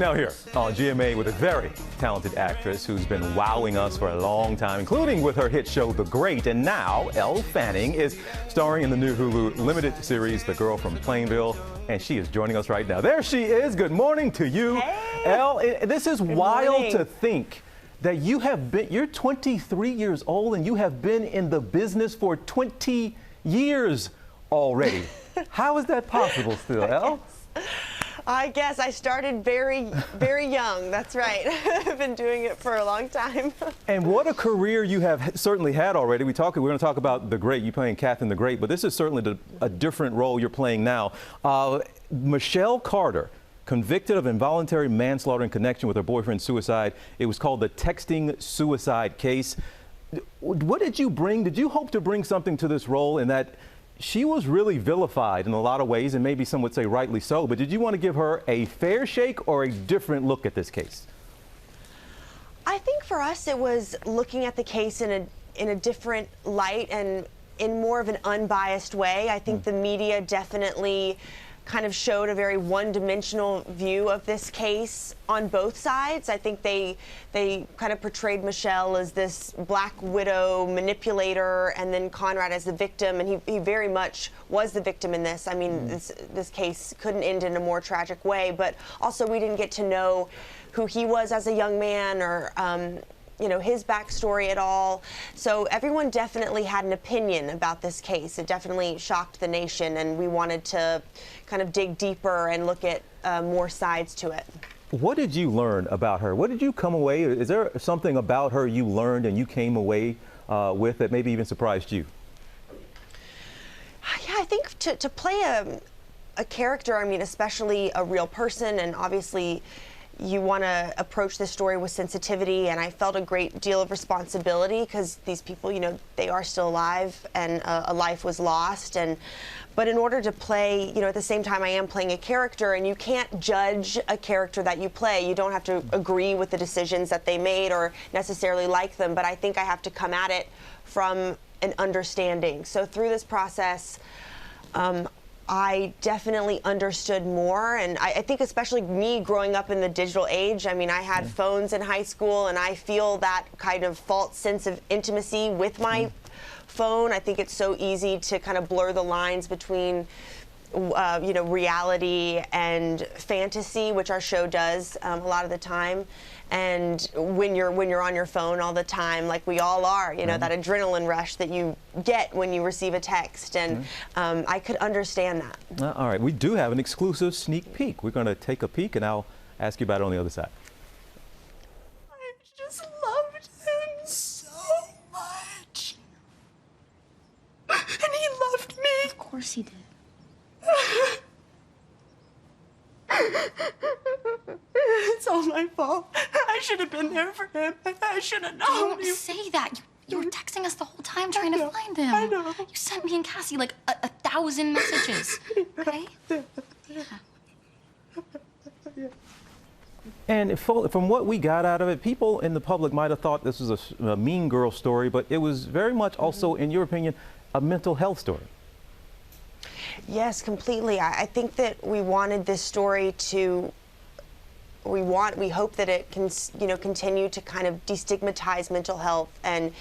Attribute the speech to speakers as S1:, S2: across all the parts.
S1: Now here on GMA with a very talented actress who's been wowing us for a long time, including with her hit show The Great. And now Elle Fanning is starring in the new Hulu limited series The Girl from Plainville, and she is joining us right now. There she is. Good morning to you.
S2: Hey.
S1: Elle, this is wild to think that you're 23 years old and you have been in the business for 20 years already. How is that possible still, Elle?
S2: I guess I started very, very young. That's right. I've been doing it for a long time.
S1: And what a career you have certainly had already. We're going to talk about The Great. You're playing Catherine the Great, but this is certainly a different role you're playing now. Michelle Carter, convicted of involuntary manslaughter in connection with her boyfriend's suicide. It was called the texting suicide case. What did you bring? Did you hope to bring something to this role in that she was really vilified in a lot of ways, and maybe some would say rightly so, but did you want to give her a fair shake or a different look at this case?
S2: I think for us it was looking at the case in a different light and in more of an unbiased way. I think the media definitely kind of showed a very one-dimensional view of this case on both sides. I think they kind of portrayed Michelle as this black widow manipulator and then Conrad as the victim, and he very much was the victim in this. I mean, this case couldn't end in a more tragic way, but also we didn't get to know who he was as a young man or you know, his backstory at all. So everyone definitely had an opinion about this case. It definitely shocked the nation, and we wanted to kind of dig deeper and look at more sides to it.
S1: What did you learn about her? What did you come away? Is there something about her you learned and you came away with that maybe even surprised you?
S2: Yeah, I think to play a character, I mean, especially a real person, and obviously you want to approach this story with sensitivity, and I felt a great deal of responsibility because these people, you know, they are still alive and a life was lost. But in order to play, you know, at the same time I am playing a character, and you can't judge a character that you play. You don't have to agree with the decisions that they made or necessarily like them, but I think I have to come at it from an understanding. So through this process, I definitely understood more, and I think especially me growing up in the digital age, I mean, I had phones in high school, and I feel that kind of false sense of intimacy with my phone. I think it's so easy to kind of blur the lines between you know, reality and fantasy, which our show does a lot of the time. And when you're on your phone all the time, like we all are, you know, that adrenaline rush that you get when you receive a text, and I could understand that.
S1: All right, we do have an exclusive sneak peek. We're going to take a peek, and I'll ask you about it on the other side.
S3: I just loved him so much. And he loved me.
S4: Of course he did.
S3: It's all my fault. I should have been there for him. I should have known.
S4: Don't say that. You were texting us the whole time trying to find him.
S3: I know.
S4: You sent me and Cassie like a 1,000 messages. Okay?
S3: Yeah.
S1: And from what we got out of it, people in the public might have thought this was a mean girl story, but it was very much also, in your opinion, a mental health story.
S2: Yes, completely. I think that we wanted this story to, we hope that it can, you know, continue to kind of destigmatize mental health and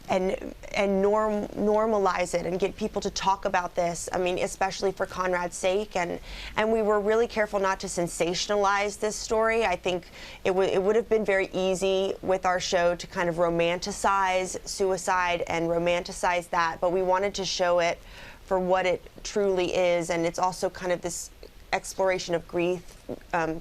S2: normalize it and get people to talk about this. I mean, especially for Conrad's sake, and we were really careful not to sensationalize this story. I think it would have been very easy with our show to kind of romanticize suicide and romanticize that, but we wanted to show it for what it truly is, and it's also kind of this exploration of grief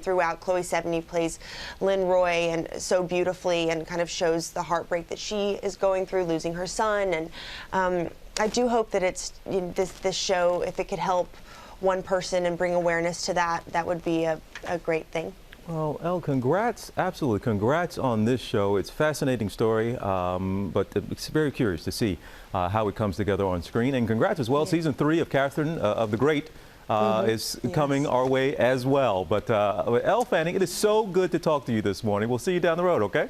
S2: throughout. Chloe Sevigny plays Lynn Roy and so beautifully, and kind of shows the heartbreak that she is going through, losing her son. And I do hope that it's, you know, this show, if it could help one person and bring awareness to that, that would be a great thing.
S1: Well, Elle, congrats, absolutely, congrats on this show. It's a fascinating story, but it's very curious to see how it comes together on screen. And congrats as well, Season 3 of Catherine of the Great is coming our way as well. But Elle Fanning, it is so good to talk to you this morning. We'll see you down the road, okay?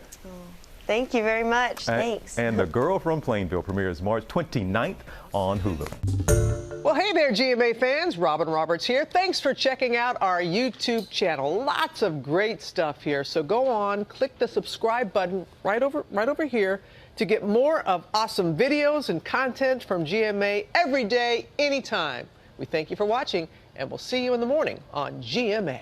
S2: Thank you very much. Thanks.
S1: And The Girl from Plainville premieres March 29th on Hulu. Well, hey.
S5: Hey there, GMA fans. Robin Roberts here. Thanks for checking out our YouTube channel. Lots of great stuff here. So go on, click the subscribe button right over here to get more of awesome videos and content from GMA every day, anytime. We thank you for watching, and we'll see you in the morning on GMA.